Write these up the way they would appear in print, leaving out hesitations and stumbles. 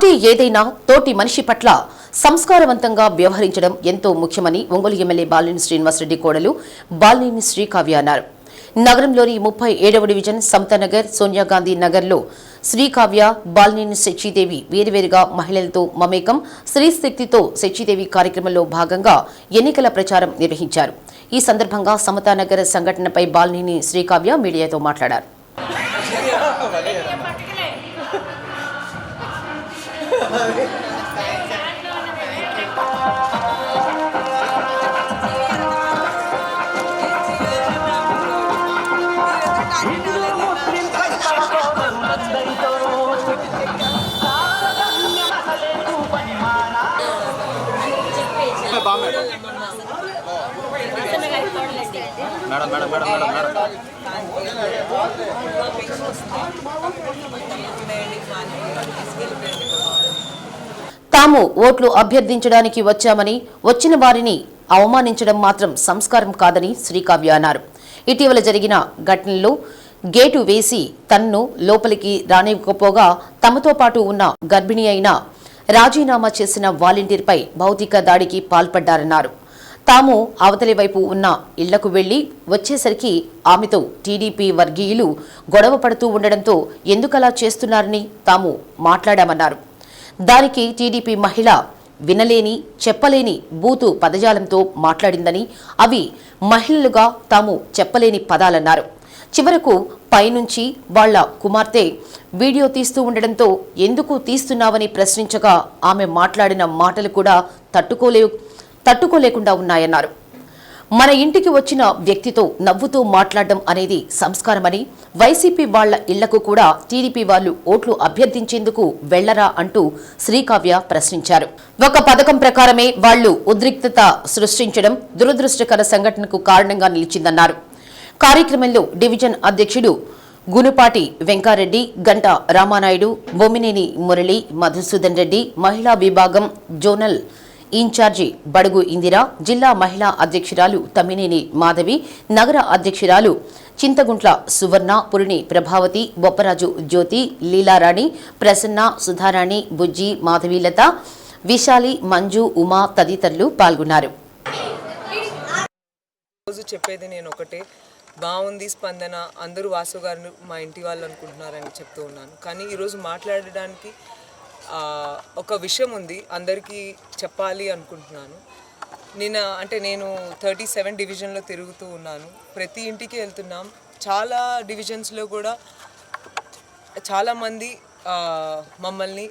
Party ఏదైనా తోటి మనిషి పట్ల సంస్కారవంతంగా వ్యవహరించడం ఎంతో ముఖ్యమని ఒంగోలు ఎమ్మెల్యే బాలినేని శ్రీనివాసరెడ్డి కోడలు బాలినేని శ్రీకావ్య అన్నారు. నగరంలోని 37వ డివిజన్ సమతానగర్, సోనియాగాంధీ నగర్లో శ్రీకావ్య, బాలినేని శశిదేవి వేరువేరుగా మహిళలతో మమేకం స్త్రీ శక్తితో శశిదేవి కార్యక్రమంలో భాగంగా ఎన్నికల ప్రచారం నిర్వహించారు. ఈ సందర్భంగా సమతానగర్ సంఘటనపై బాలినేని శ్రీకావ్య మీడియాతో మాట్లాడారు. తాము ఓట్లు అభ్యర్థించడానికి వచ్చామని వచ్చిన వారిని అవమానించడం మాత్రం సంస్కారం కాదని శ్రీకావ్య అన్నారు. ఇటీవల జరిగిన ఘటనలో గేటు వేసి తన్ను లోపలికి రానివ్వకపోగా తమతో పాటు ఉన్న గర్భిణి అయిన రాజీనామా చేసిన వాలంటీర్పై భౌతిక దాడికి పాల్పడ్డారన్నారు. తాము అవతలి వైపు ఉన్న ఇళ్లకు వెళ్లి వచ్చేసరికి ఆమెతో టీడీపీ వర్గీయులు గొడవ పడుతూ ఉండడంతో ఎందుకలా చేస్తున్నారని తాము మాట్లాడామన్నారు. దానికి టీడీపీ మహిళ వినలేని చెప్పలేని బూతు పదజాలంతో మాట్లాడిందని, అవి మహిళలుగా తాము చెప్పలేని పదాలన్నారు. చివరకు పైనుంచి వాళ్ల కుమార్తె వీడియో తీస్తూ ఉండడంతో ఎందుకు తీస్తున్నావని ప్రశ్నించగా ఆమె మాట్లాడిన మాటలు కూడా తట్టుకోలేకుండా ఉన్నాయన్నారు. మన ఇంటికి వచ్చిన వ్యక్తితో నవ్వుతూ మాట్లాడడం అనేది సంస్కారమని, వైసీపీ వాళ్ల ఇళ్లకు కూడా టీడీపీ వాళ్లు ఓట్లు అభ్యర్థించేందుకు వెళ్లరా అంటూ శ్రీకావ్య ప్రశ్నించారు. ఒక పథకం ప్రకారమే వాళ్లు ఉద్రిక్తత సృష్టించడం దురదృష్టకర సంఘటనకు కారణంగా నిలిచిందన్నారు. కార్యక్రమంలో డివిజన్ అధ్యక్షుడు గునుపాటి వెంకారెడ్డి, గంట రామానాయుడు, బొమ్మినేని మురళి, మధుసూదన్ రెడ్డి, మహిళా విభాగం జోనల్ ఇన్ఛార్జి బడుగు ఇందిర, జిల్లా మహిళా అధ్యక్షురాలు తమ్మినేని మాధవి, నగర అధ్యక్షురాలు చింతగుంట్ల సువర్ణ, పురిని ప్రభావతి, బొప్పరాజు జ్యోతి, లీలారాణి, ప్రసన్న, సుధారాణి, బుజ్జి, మాధవీలత, విశాలి, మంజు, ఉమా తదితరులు పాల్గొన్నారు. చెప్పేది నేను ఒకటే, బాగుంది స్పందన, అందరూ వాసు గారు మా ఇంటి వాళ్ళు అనుకుంటున్నారని చెప్తూ ఉన్నాను. కానీ ఈరోజు మాట్లాడడానికి ఒక విషయం ఉంది, అందరికీ చెప్పాలి అనుకుంటున్నాను. నేను 37 డివిజన్లో తిరుగుతూ ఉన్నాను, ప్రతి ఇంటికి వెళ్తున్నాం. చాలా డివిజన్స్లో కూడా చాలామంది మమ్మల్ని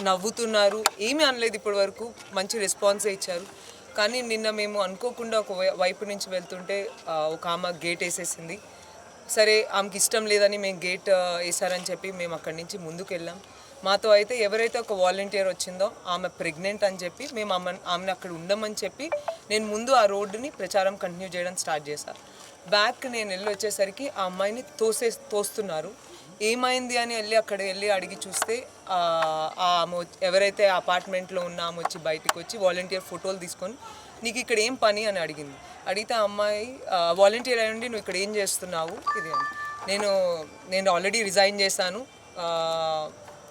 నవ్వుతున్నారు, ఏమీ అనలేదు ఇప్పటి వరకు, మంచి రెస్పాన్సే ఇచ్చారు. కానీ నిన్న మేము అనుకోకుండా ఒక వైపు నుంచి వెళ్తుంటే ఒక ఆమె గేట్ వేసేసింది. సరే, ఆమెకి ఇష్టం లేదని మేము గేట్ వేసారని చెప్పి మేము అక్కడి నుంచి ముందుకు వెళ్ళాం. మాతో అయితే ఎవరైతే ఒక వాలంటీర్ వచ్చిందో ఆమె ప్రెగ్నెంట్ అని చెప్పి మేము ఆమెను అక్కడ ఉండమని చెప్పి నేను ముందు ఆ రోడ్డుని ప్రచారం కంటిన్యూ చేయడం స్టార్ట్ చేశాను. బ్యాక్ నేను వెళ్ళి వచ్చేసరికి ఆ అమ్మాయిని తోస్తున్నారు. ఏమైంది అని అక్కడ వెళ్ళి అడిగి చూస్తే ఆమె ఎవరైతే అపార్ట్మెంట్లో ఉన్న ఆమె వచ్చి బయటకు వచ్చి వాలంటీర్ ఫోటోలు తీసుకొని నీకు ఇక్కడ ఏం పని అని అడిగింది. అడిగితే ఆ అమ్మాయి వాలంటీర్ అయ్యండి నువ్వు ఇక్కడ ఏం చేస్తున్నావు ఇది అని. నేను ఆల్రెడీ రిజైన్ చేశాను,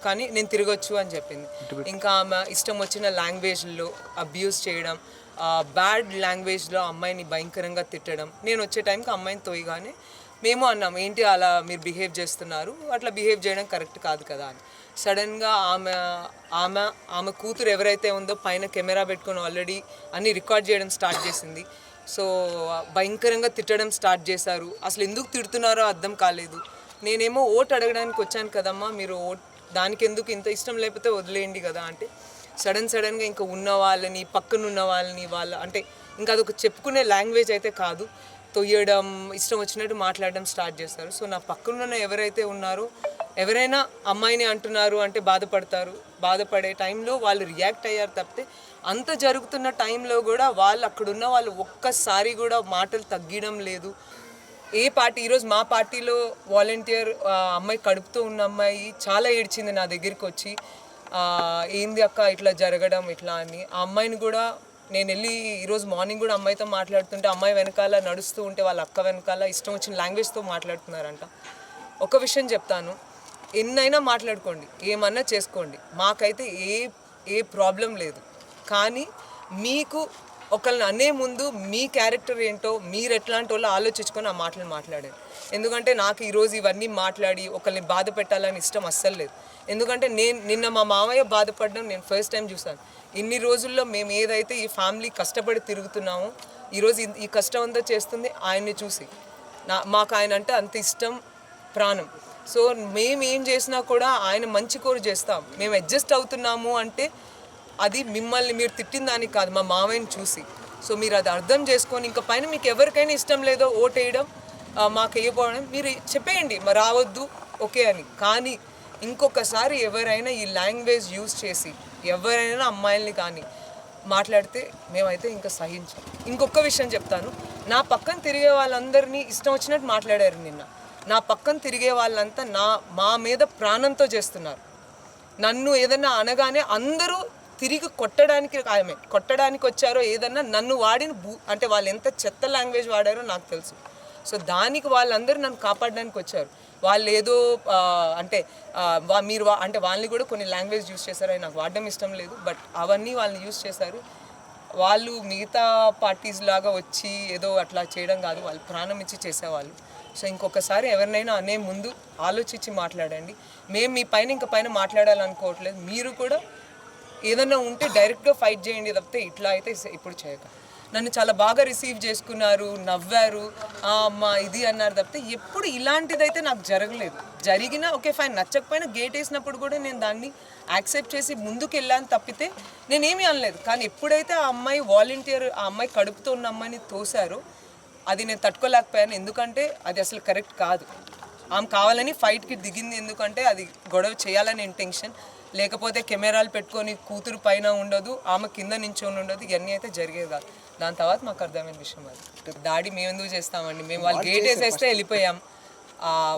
కానీ నేను తిరగొచ్చు అని చెప్పింది. ఇంకా ఆమె ఇష్టం వచ్చిన లాంగ్వేజ్లో అబ్యూస్ చేయడం, బ్యాడ్ లాంగ్వేజ్లో అమ్మాయిని భయంకరంగా తిట్టడం. నేను వచ్చే టైంకి అమ్మాయిని తోయగానే మేము అన్నాం, ఏంటి అలా మీరు బిహేవ్ చేస్తున్నారు, అట్లా బిహేవ్ చేయడం కరెక్ట్ కాదు కదా అని. సడన్గా ఆమె కూతురు ఎవరైతే ఉందో పైన కెమెరా పెట్టుకొని ఆల్రెడీ అన్నీ రికార్డ్ చేయడం స్టార్ట్ చేసింది. సో భయంకరంగా తిట్టడం స్టార్ట్ చేశారు. అసలు ఎందుకు తిడుతున్నారో అర్థం కాలేదు. నేనేమో ఓటు అడగడానికి వచ్చాను కదమ్మా, మీరు దానికి ఎందుకు ఇంత ఇష్టం లేకపోతే వదిలేయండి కదా అంటే సడన్గా ఇంకా ఉన్న వాళ్ళని పక్కనున్న వాళ్ళని ఇంకా అదొక చెప్పుకునే లాంగ్వేజ్ అయితే కాదు, తొయ్యడం, ఇష్టం వచ్చినట్టు మాట్లాడడం స్టార్ట్ చేస్తారు. సో నా పక్కనున్న ఎవరైతే ఉన్నారో ఎవరైనా అమ్మాయిని అంటున్నారు అంటే బాధపడే టైంలో వాళ్ళు రియాక్ట్ అయ్యారు తప్పితే అంత జరుగుతున్న టైంలో కూడా అక్కడున్న వాళ్ళు ఒక్కసారి కూడా మాటలు తగ్గడం లేదు. ఏ పార్టీ ఈరోజు మా పార్టీలో వాలంటీర్ అమ్మాయి కడుపుతో ఉన్న అమ్మాయి చాలా ఏడ్చింది నా దగ్గరికి వచ్చి, ఏంది అక్క ఇట్లా జరగడం ఇట్లా అని. ఆ అమ్మాయిని కూడా నేను వెళ్ళి ఈరోజు మార్నింగ్ కూడా అమ్మాయితో మాట్లాడుతుంటే అమ్మాయి వెనకాల నడుస్తూ ఉంటే వాళ్ళ అక్క వెనకాల ఇష్టం వచ్చిన లాంగ్వేజ్తో మాట్లాడుతున్నారంట. ఒక విషయం చెప్తాను, ఎన్నైనా మాట్లాడుకోండి, ఏమన్నా చేసుకోండి, మాకైతే ఏ ప్రాబ్లం లేదు. కానీ మీకు ఒకళ్ళని అనే ముందు మీ క్యారెక్టర్ ఏంటో మీరు ఎట్లాంటి వాళ్ళు ఆలోచించుకొని ఆ మాటలు మాట్లాడారు. ఎందుకంటే నాకు ఈరోజు ఇవన్నీ మాట్లాడి ఒకరిని బాధ పెట్టాలని ఇష్టం అస్సలు లేదు. ఎందుకంటే నిన్న మా మామయ్య బాధపడడం నేను ఫస్ట్ టైం చూసాను. ఇన్ని రోజుల్లో మేము ఏదైతే ఈ ఫ్యామిలీ కష్టపడి తిరుగుతున్నామో ఈరోజు ఈ కష్టం అంతా చేస్తుంది ఆయన్ని చూసి. మాకు ఆయన అంటే అంత ఇష్టం, ప్రాణం. సో మేము ఏం చేసినా కూడా ఆయన మంచి కోరి చేస్తాం. మేము అడ్జస్ట్ అవుతున్నాము అంటే అది మిమ్మల్ని మీరు తిట్టిన దానికి కాదు, మా మామయ్యని చూసి. సో మీరు అది అర్థం చేసుకొని ఇంకా పైన మీకు ఎవరికైనా ఇష్టం లేదో ఓటేయడం, మాకు వేయకపోవడం మీరు చెప్పేయండి, మరి రావద్దు ఓకే అని. కానీ ఇంకొకసారి ఎవరైనా ఈ లాంగ్వేజ్ యూజ్ చేసి ఎవరైనా అమ్మాయిల్ని కానీ మాట్లాడితే మేమైతే ఇంకా సహించాం. ఇంకొక విషయం చెప్తాను, నా పక్కన తిరిగే వాళ్ళందరినీ ఇష్టం వచ్చినట్టు మాట్లాడారు నిన్న. నా పక్కన తిరిగే వాళ్ళంతా మా మీద ప్రాణంతో చేస్తున్నారు. నన్ను ఏదన్నా అనగానే అందరూ తిరిగి కొట్టడానికి వచ్చారో ఏదన్నా నన్ను వాడిన అంటే వాళ్ళు ఎంత చెత్త లాంగ్వేజ్ వాడారో నాకు తెలుసు. సో దానికి వాళ్ళందరూ నన్ను కాపాడడానికి వచ్చారు. వాళ్ళు ఏదో అంటే మీరు అంటే వాళ్ళని కూడా కొన్ని లాంగ్వేజ్ యూజ్ చేశారు, అవి నాకు వాడడం ఇష్టం లేదు, బట్ అవన్నీ వాళ్ళని యూజ్ చేశారు. వాళ్ళు మిగతా పార్టీస్ లాగా వచ్చి ఏదో అట్లా చేయడం కాదు, వాళ్ళు ప్రాణం ఇచ్చి చేసేవాళ్ళు. సో ఇంకొకసారి ఎవరినైనా అనే ముందు ఆలోచించి మాట్లాడండి. మేము మీ పైన ఇంకా పైన మాట్లాడాలనుకోవట్లేదు. మీరు కూడా ఏదన్నా ఉంటే డైరెక్ట్గా ఫైట్ చేయండి తప్పితే ఇట్లా అయితే ఇప్పుడు చేయక. నన్ను చాలా బాగా రిసీవ్ చేసుకున్నారు, నవ్వారు, అమ్మ ఇది అన్నారు తప్పితే ఎప్పుడు ఇలాంటిదైతే నాకు జరగలేదు. జరిగినా ఓకే ఫైన్, నచ్చకపోయినా గేట్ వేసినప్పుడు కూడా నేను దాన్ని యాక్సెప్ట్ చేసి ముందుకు వెళ్ళాను తప్పితే నేనేమీ అనలేదు. కానీ ఎప్పుడైతే ఆ అమ్మాయి వాలంటీర్, ఆ అమ్మాయి కడుపుతో ఉన్న అమ్మాయిని తోశారో అది నేను తట్టుకోలేకపోయాను. ఎందుకంటే అది అసలు కరెక్ట్ కాదు. ఆమె కావాలని ఫైట్కి దిగింది, ఎందుకంటే అది గొడవ చేయాలని ఇంటెన్షన్. లేకపోతే కెమెరాలు పెట్టుకొని కూతురు పైన ఉండదు, ఆమె కింద నించొని ఉండదు, ఇవన్నీ అయితే జరిగేది కాదు. దాని తర్వాత మాకు అర్థమైన విషయం అది. దాడి మేము ఎందుకు చేస్తామండి, మేము వాళ్ళు గేట్ వేసేస్తే వెళ్ళిపోయాం.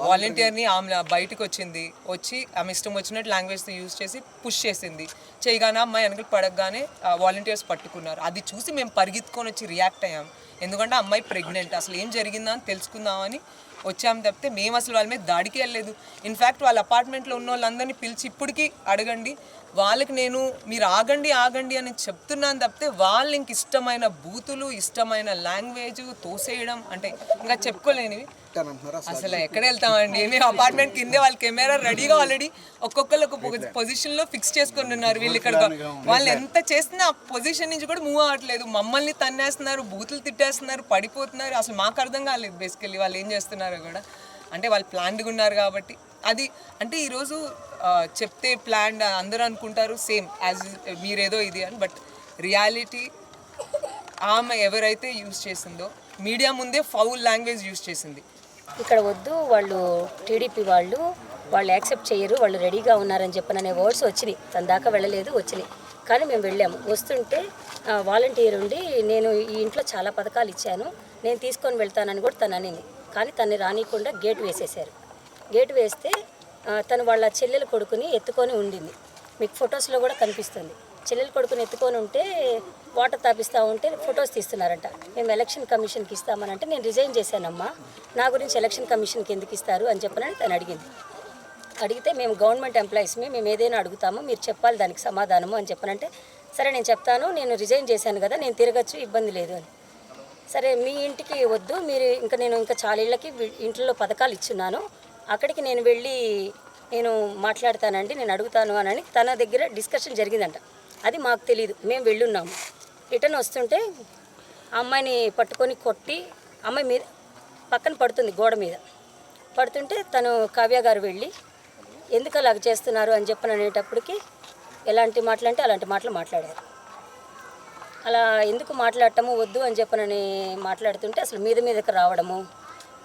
వాలంటీర్ని ఆమె బయటకు వచ్చి ఆమె ఇష్టం వచ్చినట్టు లాంగ్వేజ్తో యూజ్ చేసి పుష్ చేసింది. చేయగానే అమ్మాయి వెనకలు పడగానే వాలంటీర్స్ పట్టుకున్నారు. అది చూసి మేము పరిగెత్తుకొని వచ్చి రియాక్ట్ అయ్యాం. ఎందుకంటే అమ్మాయి ప్రెగ్నెంట్, అసలు ఏం జరిగిందా అని తెలుసుకుందామని వచ్చాము తప్పితే మేము అసలు వాళ్ళ మీద దాడికి వెళ్ళలేదు. ఇన్ఫ్యాక్ట్ వాళ్ళ అపార్ట్మెంట్లో ఉన్న వాళ్ళందరినీ పిలిచి ఇప్పటికీ అడగండి, వాళ్ళకి నేను మీరు ఆగండి అని చెప్తున్నాను తప్పితే వాళ్ళు ఇంక ఇష్టమైన బూతులు, ఇష్టమైన లాంగ్వేజ్ తోసేయడం అంటే ఇంకా చెప్పుకోలేనివి. అసలు ఎక్కడ వెళ్తామండి, మేము అపార్ట్మెంట్ కిందే వాళ్ళ కెమెరా రెడీగా ఆల్రెడీ ఒక్కొక్కరు ఒక పొజిషన్లో ఫిక్స్ చేసుకొని ఉన్నారు. వీళ్ళు ఇక్కడ వాళ్ళు ఎంత చేస్తున్నా ఆ పొజిషన్ నుంచి కూడా మూవ్ అవ్వట్లేదు. మమ్మల్ని తన్నేస్తున్నారు, బూతులు తిట్టేస్తున్నారు, పడిపోతున్నారు. అసలు మాకు అర్థం కాలేదు బేసికల్లీ వాళ్ళు ఏం చేస్తున్నారో కూడా. అంటే వాళ్ళు ప్లాన్డ్గా ఉన్నారు కాబట్టి అది అంటే ఈరోజు చెప్తే ప్లాన్ అందరూ అనుకుంటారు సేమ్ యాజ్ మీరేదో ఇది అని. బట్ రియాలిటీ ఆమె ఎవరైతే యూజ్ చేసిందో మీడియా ముందే ఫౌల్ లాంగ్వేజ్ యూజ్ చేసింది. ఇక్కడ వద్దు, వాళ్ళు టీడీపీ వాళ్ళు యాక్సెప్ట్ చేయరు, వాళ్ళు రెడీగా ఉన్నారని చెప్పననే వర్డ్స్ వచ్చినాయి. తన దాకా వెళ్ళలేదు, వచ్చినాయి. కానీ మేము వెళ్ళాము. వస్తుంటే వాలంటీర్ ఉండి నేను ఈ ఇంట్లో చాలా పథకాలు ఇచ్చాను, నేను తీసుకొని వెళ్తానని కూడా తను అనింది. కానీ తన్ని రానియకుండా గేట్ వేసేసారు. గేట్ వేస్తే తను వాళ్ళ చెల్లెల కొడుకుని ఎత్తుకొని ఉండింది. మీకు ఫొటోస్లో కూడా కనిపిస్తుంది. చెల్లెల కొడుకుని ఎత్తుకొని ఉంటే వాటర్ తాపిస్తూ ఉంటే ఫొటోస్ తీస్తున్నారంట. మేము ఎలక్షన్ కమిషన్కి ఇస్తామనంటే నేను రిజైన్ చేశానమ్మా, నా గురించి ఎలక్షన్ కమిషన్కి ఎందుకు ఇస్తారు అని చెప్పనని తను అడిగింది. అడిగితే మేము గవర్నమెంట్ ఎంప్లాయీస్మి, మేము ఏదైనా అడుగుతాము, మీరు చెప్పాలి దానికి సమాధానము అని చెప్పనంటే సరే నేను చెప్తాను, నేను రిజైన్ చేశాను కదా, నేను తిరగచ్చు, ఇబ్బంది లేదు అని. సరే మీ ఇంటికి వద్దు, మీరు నేను ఇంకా చాలా ఇళ్ళకి ఇంట్లో పథకాలు ఇచ్చున్నాను, అక్కడికి నేను వెళ్ళి నేను మాట్లాడతానండి, నేను అడుగుతాను అని తన దగ్గర డిస్కషన్ జరిగిందంట. అది మాకు తెలియదు, మేము వెళ్ళున్నాము. రిటర్న్ వస్తుంటే ఆ అమ్మాయిని పట్టుకొని కొట్టి అమ్మాయి మీద పక్కన పడుతుంది, గోడ మీద పడుతుంటే తను కావ్య గారు వెళ్ళి ఎందుకు అలాగ చేస్తున్నారు అని చెప్పని అనేటప్పటికి ఎలాంటి మాటలు అంటే అలాంటి మాటలు మాట్లాడారు. అలా ఎందుకు మాట్లాడటము వద్దు అని చెప్పనని మాట్లాడుతుంటే అసలు మీదకి రావడము,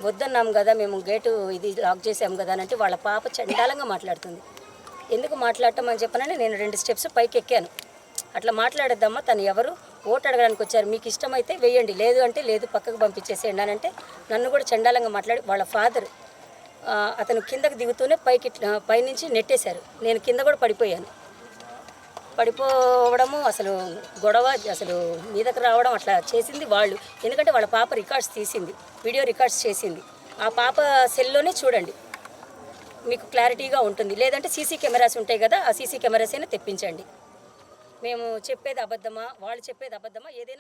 వద్దన్నాము కదా మేము గేటు ఇది లాక్ చేసాము కదా అని అంటే వాళ్ళ పాప చండాలంగా మాట్లాడుతుంది. ఎందుకు మాట్లాడటం అని చెప్పనని నేను 2 స్టెప్స్ పైకి ఎక్కాను. అట్లా మాట్లాడేద్దామా, తను ఎవరు ఓటు అడగడానికి వచ్చారు, మీకు ఇష్టమైతే వేయండి, లేదు అంటే లేదు పక్కకు పంపించేసేయండి అని అంటే నన్ను కూడా చండాలంగా మాట్లాడి వాళ్ళ ఫాదర్ అతను కిందకి దిగుతూనే పైనుంచి నెట్టేశారు. నేను కింద కూడా పడిపోవడము, అసలు గొడవ, అసలు మీదకి రావడం అట్లా చేసింది వాళ్ళు. ఎందుకంటే వాళ్ళ పాప రికార్డ్స్ తీసింది, వీడియో రికార్డ్స్ చేసింది. ఆ పాప సెల్లోనే చూడండి. మీకు క్లారిటీగా ఉంటుంది. లేదంటే సీసీ కెమెరాస్ ఉంటాయి కదా, ఆ సీసీ కెమెరాస్ అయినా తెప్పించండి. మేము చెప్పేది అబద్ధమా, వాళ్ళు చెప్పేది అబద్ధమా, ఏదైనా